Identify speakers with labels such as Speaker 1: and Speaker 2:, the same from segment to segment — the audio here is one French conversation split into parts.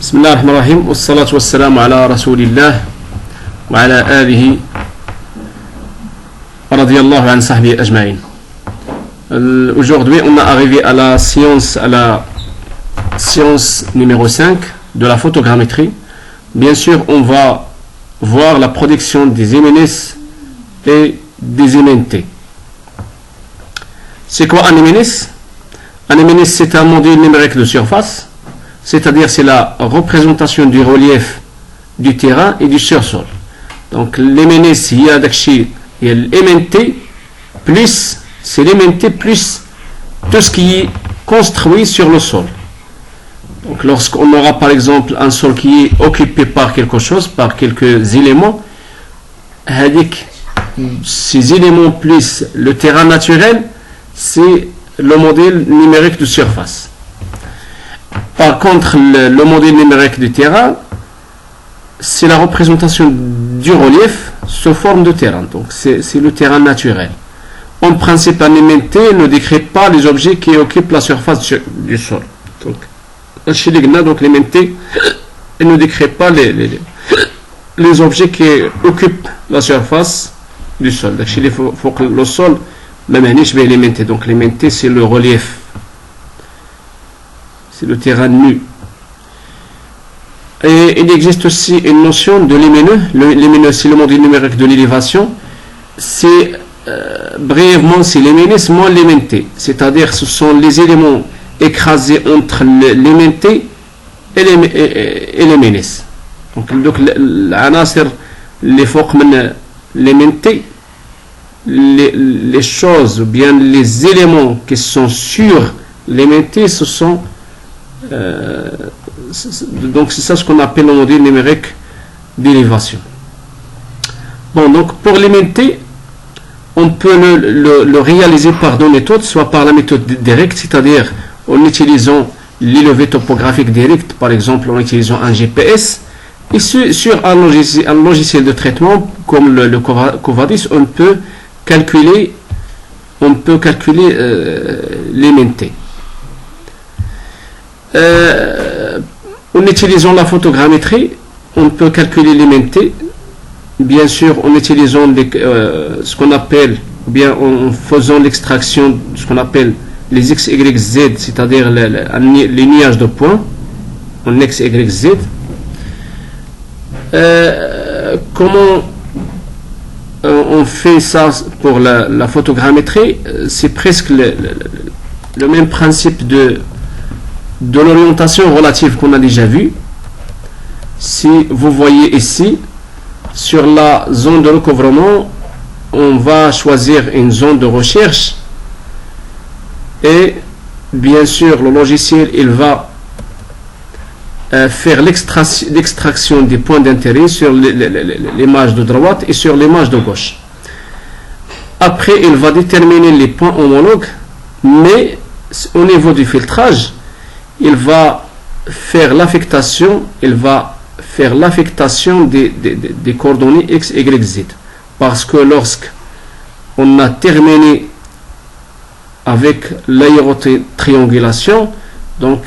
Speaker 1: بسم الله الرحمن الرحيم والصلاة والسلام على رسول الله وعلى آله رضي الله عن صحبه أجمعين. Aujourd'hui, on est arrivé à la science numéro 5 de la photogrammétrie. Bien sûr, on va voir la production des MNS et des MNT. C'est quoi un MNS? Un MNS, c'est un modèle numérique de surface, c'est-à-dire c'est la représentation du relief du terrain et du sursol. Donc l'MNS, il y a l'MNT plus, c'est l'MNT plus tout ce qui est construit sur le sol. Donc lorsqu'on aura par exemple un sol qui est occupé par quelque chose, par quelques éléments, ces éléments plus le terrain naturel, c'est le modèle numérique de surface. Par contre, le modèle numérique du terrain, c'est la représentation du relief sous forme de terrain. Donc c'est le terrain naturel. En principe, un MNT ne décrit pas les objets qui occupent la surface du sol. Donc chez les GNA, donc les MNT ne décrit pas les objets qui occupent la surface du sol. Donc il faut que le sol, même les MNT. Donc les MNT, c'est le relief. C'est le terrain nu. Et il existe aussi une notion de l'émineux. L'émineux, c'est le modèle numérique de l'élévation. C'est brièvement, c'est l'éminus moins l'éminté. C'est-à-dire, ce sont les éléments écrasés entre l'éminté et l'éminus. Donc, l'anasir, les formes l'éminté, les choses, ou bien les éléments qui sont sur l'éminté, ce sont donc c'est ça ce qu'on appelle le modèle numérique d'élévation. Bon, donc pour l'éminté, on peut le réaliser par deux méthodes, soit par la méthode directe, c'est-à-dire en utilisant l'élevé topographique direct, par exemple en utilisant un GPS, et sur un logiciel de traitement comme le Covadis, on peut calculer l'éminté. En utilisant la photogrammétrie, on peut calculer l'éminté, bien sûr en utilisant ce qu'on appelle, ou bien en faisant l'extraction de ce qu'on appelle les X, Y, Z, c'est-à-dire les nuages de points en X, Y, Z. Comment on fait ça pour la photogrammétrie? C'est presque le même principe de l'orientation relative qu'on a déjà vu. Si vous voyez ici, sur la zone de recouvrement, on va choisir une zone de recherche et bien sûr le logiciel il va faire l'extraction des points d'intérêt sur l'image de droite et sur l'image de gauche. Après, il va déterminer les points homologues, mais au niveau du filtrage, il va faire l'affectation des coordonnées X, Y, Z. Parce que lorsqu'on a terminé avec l'aérotriangulation, donc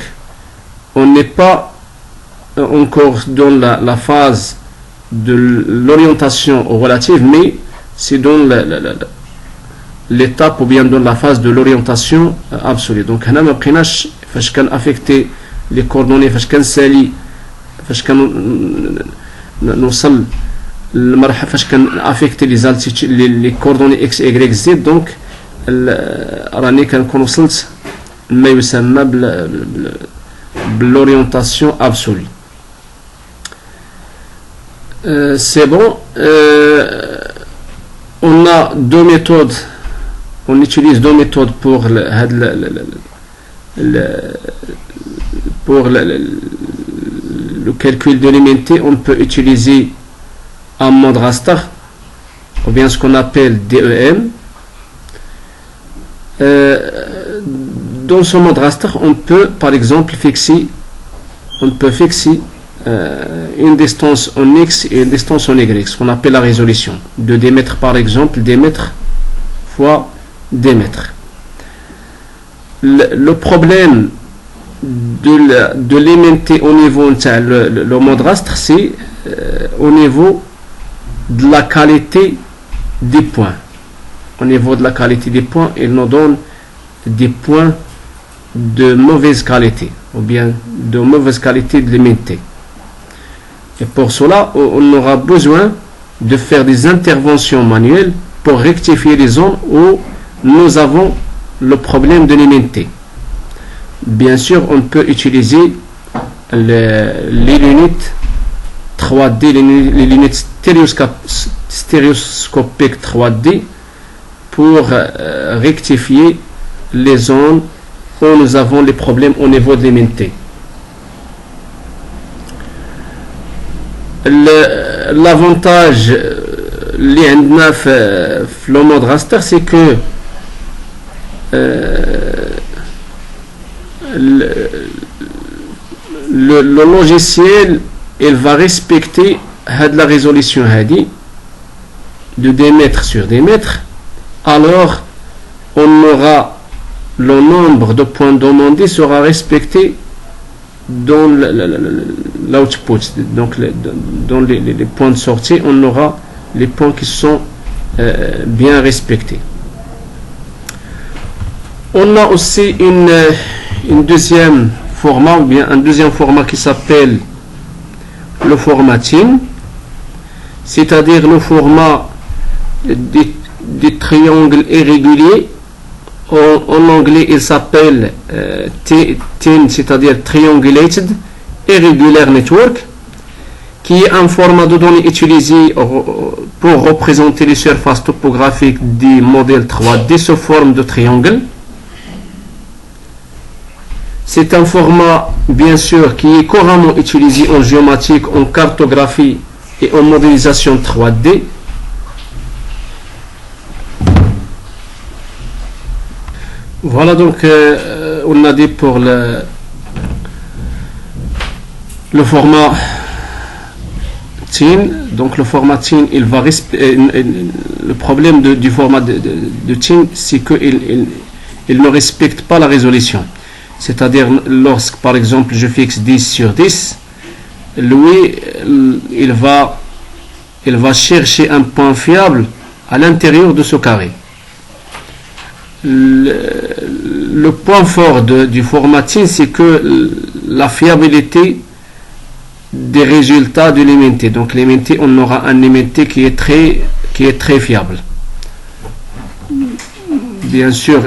Speaker 1: on n'est pas encore dans la phase de l'orientation relative, mais c'est dans l'étape ou bien dans la phase de l'orientation absolue. Donc on a pris فاش كان افيكتي لي كوردوني فاش كنسالي فاش كان نوصل للمرحله فاش كان افيكتي لي كوردوني اكس اي زد دونك راني كنكون وصلت ما يسمى بالorientation absolue. C'est bon. On a deux méthodes, on utilise deux méthodes pour le calcul de l'éminté. On peut utiliser un mode raster ou bien ce qu'on appelle DEM. Dans ce mode raster, on peut par exemple fixer une distance en X et une distance en Y, ce qu'on appelle la résolution de des mètres par exemple, des mètres fois des mètres. Le problème de l'aimenter au niveau le mode rastre, c'est au niveau de la qualité des points. Au niveau de la qualité des points, il nous donne des points de mauvaise qualité ou bien de mauvaise qualité de l'aimanté. Et pour cela, on aura besoin de faire des interventions manuelles pour rectifier les zones où nous avons le problème de l'aimanté. Bien sûr, on peut utiliser les lunettes 3D, les lunettes stéréoscopiques 3D pour rectifier les zones où nous avons les problèmes au niveau de l'aimanté. L'avantage le mode raster, c'est que le logiciel il va respecter la résolution de des mètres sur des mètres. Alors on aura le nombre de points demandés sera respecté dans l'output, donc dans les points de sortie, on aura les points qui sont bien respectés. On a aussi une deuxième format, ou bien un deuxième format qui s'appelle le formatting, c'est-à-dire le format des triangles irréguliers. En anglais, il s'appelle TIN, c'est-à-dire Triangulated Irregular Network, qui est un format de données utilisé pour représenter les surfaces topographiques des modèles 3D sous forme de triangle. C'est un format, bien sûr, qui est couramment utilisé en géomatique, en cartographie et en modélisation 3D. Voilà, donc on a dit pour le format TIN. Donc le format TIN, il va le problème du format de TIN, c'est qu'il ne respecte pas la résolution. C'est-à-dire, lorsque par exemple je fixe 10 sur 10, lui il va chercher un point fiable à l'intérieur de ce carré. Le point fort du formatting, c'est que la fiabilité des résultats de l'aimanté. Donc l'aimanté, on aura un aimanté qui est très fiable. Bien sûr,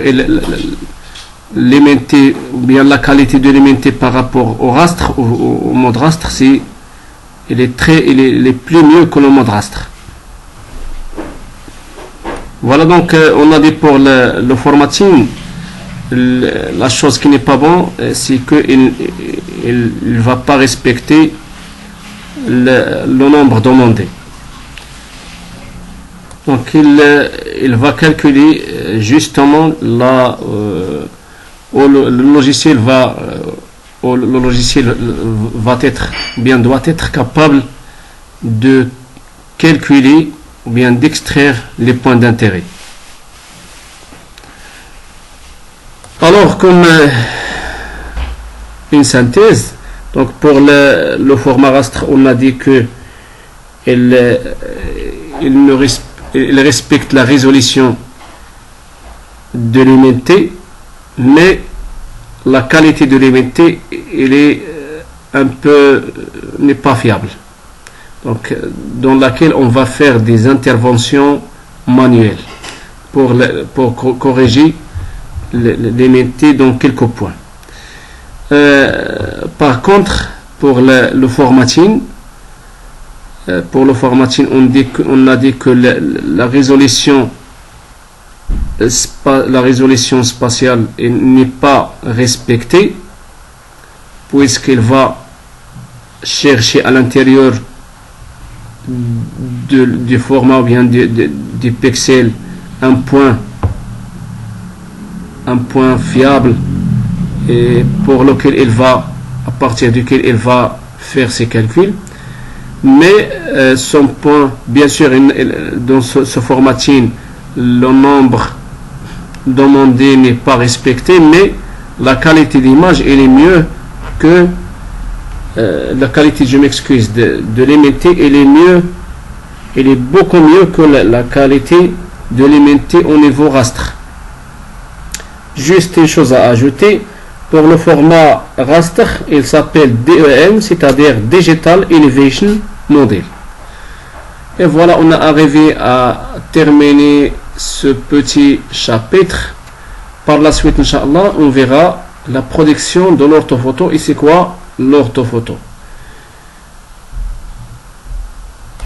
Speaker 1: l'aimanté, bien la qualité de l'aimanté par rapport au rastre, au mode rastre, il est plus mieux que le mode rastre. Voilà, donc on a dit pour le formatting, la chose qui n'est pas bon, c'est qu'il ne va pas respecter le nombre demandé. Donc il va calculer justement là où le logiciel doit être capable de calculer ou bien d'extraire les points d'intérêt. Alors, comme une synthèse, donc pour le format rastre, on a dit que il respecte la résolution de l'aimanté, mais la qualité de l'aimanté n'est pas fiable. Donc, dans laquelle on va faire des interventions manuelles pour corriger l'aimanté dans quelques points. Par contre, pour le formatting, on a dit que la résolution spatiale n'est pas respectée, puisqu'il va chercher à l'intérieur du format ou bien du pixel un point fiable, et pour lequel à partir duquel il va faire ses calculs. Mais son point, bien sûr, dans ce formatting, le nombre demandé n'est pas respecté, mais la qualité d'image elle est mieux que la qualité, je m'excuse, de l'MNT elle est beaucoup mieux que la qualité de l'MNT au niveau raster. Juste une chose à ajouter, pour le format raster, il s'appelle DEM, c'est-à-dire Digital Elevation Model. Et voilà, on a arrivé à terminer ce petit chapitre. Par la suite, Inch'Allah, on verra la production de l'orthophoto. Et c'est quoi l'orthophoto?